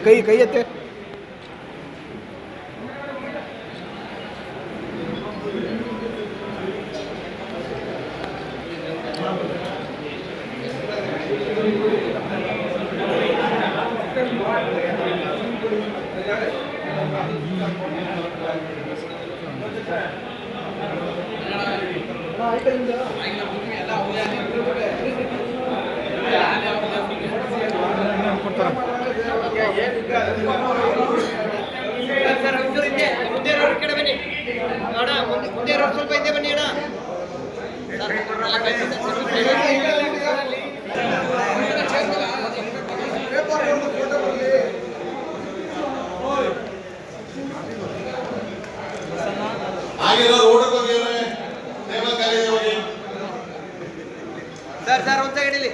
ಕೈ ಎತ್ತೆ. ಸ್ವಲ್ಪ ಹಿಂದೆ ಬನ್ನಿ ಅಣ್ಣ. ಸರ್ ಒಂದು ಸೆಕೆಂಡ್ ಇಲ್ಲಿ.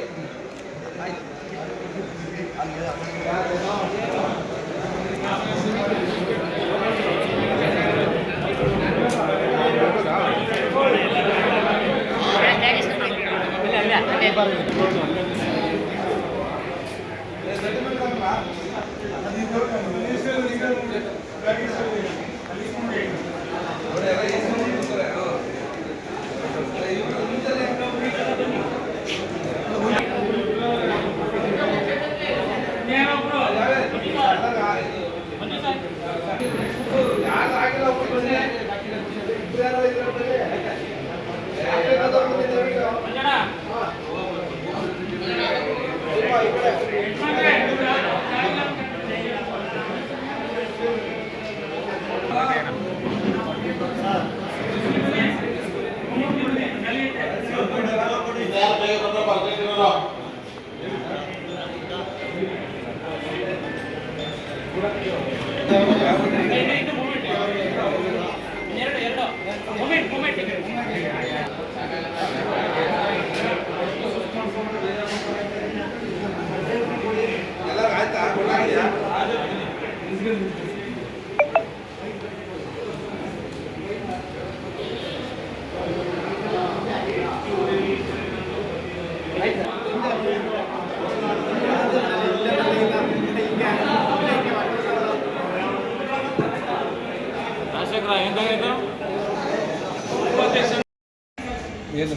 ಏನು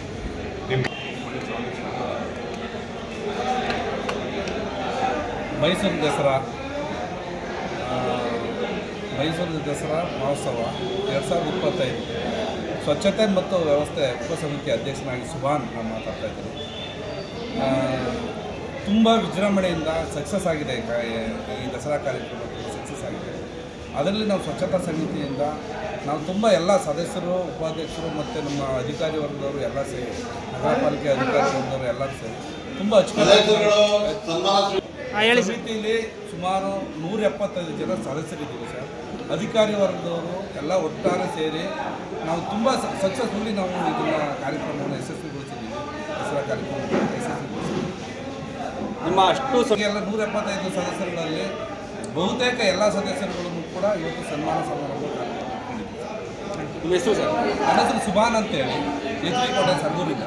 ಮೈಸೂರು ದಸರಾ ಮಹೋತ್ಸವ 2025 ಸ್ವಚ್ಛತೆ ಮತ್ತು ವ್ಯವಸ್ಥೆ ಉಪಸಮಿತಿ ಅಧ್ಯಕ್ಷನಾಗಿ ಸುಭಾನ್ ನಾನು ಮಾತಾಡ್ತಾ ಇದ್ದೀನಿ. ತುಂಬ ವಿಜೃಂಭಣೆಯಿಂದ ಸಕ್ಸಸ್ ಆಗಿದೆ ಈ ದಸರಾ ಕಾರ್ಯಕ್ರಮ ಸಕ್ಸಸ್ ಆಗಿದೆ. ಅದರಲ್ಲಿ ನಾವು ಸ್ವಚ್ಛತಾ ಸಮಿತಿಯಿಂದ ನಾವು ತುಂಬ ಎಲ್ಲ ಸದಸ್ಯರು, ಉಪಾಧ್ಯಕ್ಷರು ಮತ್ತು ನಮ್ಮ ಅಧಿಕಾರಿ ವರ್ಗದವರು ಎಲ್ಲ ಸೇರಿ, ನಗರ ಪಾಲಿಕೆ ಅಧಿಕಾರಿ ವರ್ಗದವರು ಎಲ್ಲರೂ ಸೇರಿ ತುಂಬ ಸಮಿತಿಯಲ್ಲಿ ಸುಮಾರು 175 ಜನ ಸದಸ್ಯರಿದ್ದೀವಿ ಸರ್. ಅಧಿಕಾರಿ ವರ್ಗದವರು ಎಲ್ಲ ಒಟ್ಟಾರೆ ಸೇರಿ ನಾವು ತುಂಬ ಸಕ್ಸಸ್ಫುಲ್ಲಿ ನಾವು ಇದನ್ನು ಕಾರ್ಯಕ್ರಮವನ್ನು ಯಶಸ್ವಿಗೊಳಿಸಿದ್ದೀವಿ. ದಸರಾ ಕಾರ್ಯಕ್ರಮವನ್ನು ಯಶಸ್ವಿಗೊಳಿಸಿದ್ದೀವಿ. ನಿಮ್ಮ ಅಷ್ಟು ಎಲ್ಲ 175 ಸದಸ್ಯರುಗಳಲ್ಲಿ ಬಹುತೇಕ ಎಲ್ಲ ಸದಸ್ಯರುಗಳನ್ನು ಕೂಡ ಇವತ್ತು ಸನ್ಮಾನ ಸಮಾರಂಭ ಕಾರ್ಯಕ್ರಮ. ಹೆಸರು ಸರ್? ನನ್ನ ಹೆಸರು ಸುಭಾನ್ ಅಂತೇಳಿ, ಕೋಟೆ ಸರ್ಗೂರಿಂದ.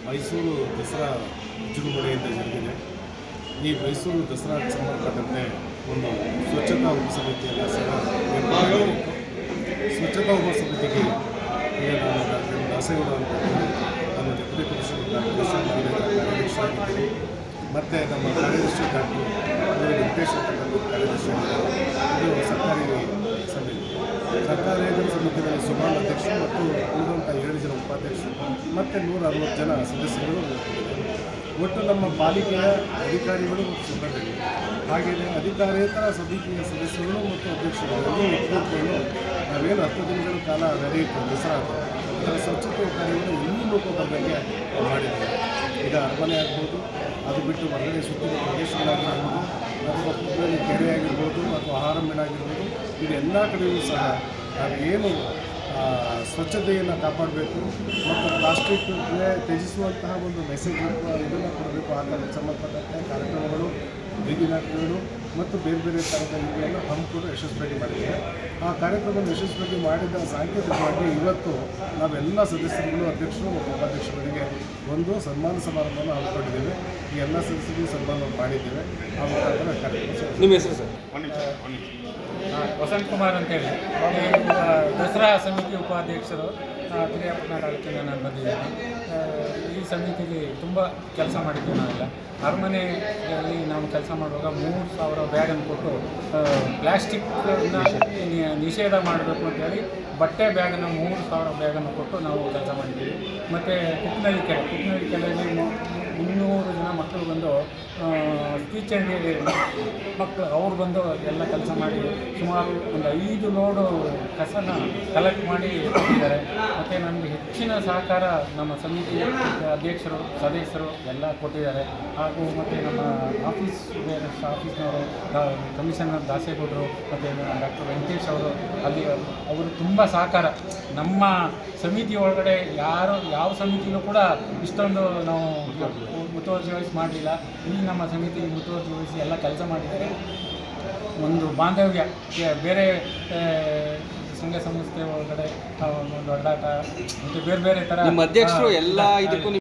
ಮೈಸೂರು ದಸರಾ ವಿಜೃಂಭಣೆಯಿಂದ ಜರುಗಿದೆ. ಈ ಮೈಸೂರು ದಸರಾ ಸಂಬಂಧಪಟ್ಟಂತೆ ಒಂದು ಸ್ವಚ್ಛತಾ ಉಪಸಮಿತಿಯನ್ನು ಸಹ ಸ್ವಚ್ಛತಾ ಉಪಸಮಿತಿಗೆ ದಾಸೇಗೌಡ ನಮ್ಮ ಡೆಪ್ಯೂಟಿ ಕಮಿಷನರ್ ಕಾರ್ಯದರ್ಶಿ ಆಗಿದ್ದರು, ಮತ್ತು ನಮ್ಮ ಕಾರ್ಯದರ್ಶಿ ಡಾಕ್ಟರ್ ವೆಂಕಟೇಶ್ ಕಾರ್ಯದರ್ಶಿ ಇದು ಸರ್ಕಾರಿ ಸಮಿತಿ. ಸರ್ಕಾರಿ ಸಮಿತಿಯಲ್ಲಿ ಸುಮಾರು ಅಧ್ಯಕ್ಷರು ಮತ್ತು ಉಳಿದಂಥ 7 ಜನ ಉಪಾಧ್ಯಕ್ಷರು ಮತ್ತು 160 ಜನ ಸದಸ್ಯರು. ಒಟ್ಟು ನಮ್ಮ ಪಾಲಿಕೆಯ ಅಧಿಕಾರಿಗಳು ಮತ್ತು ಸಿಬ್ಬಂದಿ, ಹಾಗೆಯೇ ಅಧಿಕಾರೇತರ ಸಮಿತಿಯ ಸದಸ್ಯರು ಮತ್ತು ಅಧ್ಯಕ್ಷರುಗಳನ್ನು ಒಪ್ಪಿಕೊಂಡು ನಾವೇನು 10 ದಿನಗಳ ಕಾಲ ನಡೆಯುತ್ತೆ ದಸರಾ, ಅದರ ಸ್ವಚ್ಛತೆ ಕಾರ್ಯವನ್ನು ಇನ್ನೂ ಬಂದಂಗೆ ಮಾಡಿದ್ದೇವೆ. ಈಗ ಅರಮನೆ ಆಗ್ಬೋದು, ಅದು ಬಿಟ್ಟು ಹೊರಗಡೆ ಸುತ್ತಿನ ಪ್ರದೇಶಗಳಾಗಿರ್ಬೋದು, ಅಥವಾ ಕುಕ್ಕಲ್ಲಿ ಕೆರೆ ಆಗಿರ್ಬೋದು, ಅಥವಾ ಆಹಾರ ಮೇಳಾಗಿರ್ಬೋದು, ಇದೆಲ್ಲ ಕಡೆಯೂ ಸಹ ನಾವೇನು ಸ್ವಚ್ಛತೆಯನ್ನು ಕಾಪಾಡಬೇಕು ಮತ್ತು ಪ್ಲಾಸ್ಟಿಕ್ ತ್ಯಜಿಸುವಂತಹ ಒಂದು ಮೆಸೇಜ್ ಇದನ್ನು ಕೊಡಬೇಕು. ಆ ಥರದ ಸಂಬಂಧಪಟ್ಟಂತೆ ಕಾರ್ಯಕ್ರಮಗಳು, ಬೀದಿ ನಾಟಕಗಳು ಮತ್ತು ಬೇರೆ ಬೇರೆ ಥರದ ಇವುಗಳನ್ನು ಹಮ್ಮಿಕೊಂಡು ಯಶಸ್ವಿಯಾಗಿ ಮಾಡಿದ್ದೇವೆ. ಆ ಕಾರ್ಯಕ್ರಮವನ್ನು ಯಶಸ್ವಿಯಾಗಿ ಮಾಡಿದ ಸಾಂಕೇತಿಕವಾಗಿ ಇವತ್ತು ನಾವೆಲ್ಲ ಸದಸ್ಯರುಗಳು, ಅಧ್ಯಕ್ಷರು ಮತ್ತು ಉಪಾಧ್ಯಕ್ಷರಿಗೆ ಒಂದು ಸನ್ಮಾನ ಸಮಾರಂಭವನ್ನು ಹಮ್ಮಿಕೊಂಡಿದ್ದೇವೆ. ಈ ಎಲ್ಲ ಸದಸ್ಯರಿಗೂ ಸನ್ಮಾನ ಮಾಡಿದ್ದೇವೆ. ಆ ಮುಖಾಂತರ ಕಾರ್ಯಕ್ರಮ ನಿಮ್ಮ ಹೆಸರು ಸರ್? ವಸಂತ್ ಕುಮಾರ್ ಅಂತೇಳಿ ದಸರಾ ಸಮಿತಿ ಉಪಾಧ್ಯಕ್ಷರು ಪಿರಿಯಾಪಟ್ಟಣ ತಾಲೂಕಿನ ನಾನು ಬಂದಿದ್ದೇನೆ. ಈ ಸಮಿತಿಗೆ ತುಂಬ ಕೆಲಸ ಮಾಡಿದ್ದೀವಿ ನಾವೆಲ್ಲ. ಅರಮನೆಯಲ್ಲಿ ನಾವು ಕೆಲಸ ಮಾಡುವಾಗ 3,000 ಬ್ಯಾಗನ್ನು ಕೊಟ್ಟು ಪ್ಲ್ಯಾಸ್ಟಿಕ್ನ ನಿಷೇಧ ಮಾಡಬೇಕು ಅಂತೇಳಿ ಬಟ್ಟೆ ಬ್ಯಾಗನ್ನು 3,000 ಬ್ಯಾಗನ್ನು ಕೊಟ್ಟು ನಾವು ಕೆಲಸ ಮಾಡಿದ್ದೀವಿ. ಮತ್ತು ಕುಕ್ನಳ್ಳಿ ಕೆರೆಯಲ್ಲಿ 300 ಜನ ಮಕ್ಕಳು ಬಂದು ಸ್ಪೀಚ್ ಆ್ಯಂಡ್ ಮಕ್ಕಳು ಅವ್ರು ಬಂದು ಎಲ್ಲ ಕೆಲಸ ಮಾಡಿ ಸುಮಾರು ಒಂದು 5 ಲೋಡು ಕಸನ ಕಲೆಕ್ಟ್ ಮಾಡಿ ಕೊಟ್ಟಿದ್ದಾರೆ. ಮತ್ತು ನಮಗೆ ಹೆಚ್ಚಿನ ಸಹಕಾರ ನಮ್ಮ ಸಮಿತಿ ಅಧ್ಯಕ್ಷರು ಸದಸ್ಯರು ಎಲ್ಲ ಕೊಟ್ಟಿದ್ದಾರೆ. ಹಾಗೂ ಮತ್ತು ನಮ್ಮ ಆಫೀಸ್ನವರು ಕಮಿಷನರ್ ದಾಸೇಗೌಡರು ಮತ್ತು ಡಾಕ್ಟರ್ ವೆಂಕಟೇಶ್ ಅವರು ತುಂಬ ಸಹಕಾರ. ನಮ್ಮ ಸಮಿತಿ ಒಳಗಡೆ ಯಾವ ಸಮಿತಿಯಲ್ಲೂ ಕೂಡ ಇಷ್ಟೊಂದು ನಾವು ಮುತುವರ್ಜಿ ವಹಿಸಿ ಮಾಡಲಿಲ್ಲ. ಈ ನಮ್ಮ ಸಮಿತಿ ಮುತುವರ್ಜಿ ವಹಿಸಿ ಎಲ್ಲ ಕೆಲಸ ಮಾಡಿದ್ದಾರೆ. ಒಂದು ಬಾಂಧವ್ಯ ಬೇರೆ ಸಂಘ ಸಂಸ್ಥೆ ಒಳಗಡೆ ಒಂದು ಒಡಾಟ ಮತ್ತು ಬೇರೆ ಬೇರೆ ಥರ ನಿಮ್ಮ ಅಧ್ಯಕ್ಷರು ಎಲ್ಲ ಇದಕ್ಕೂ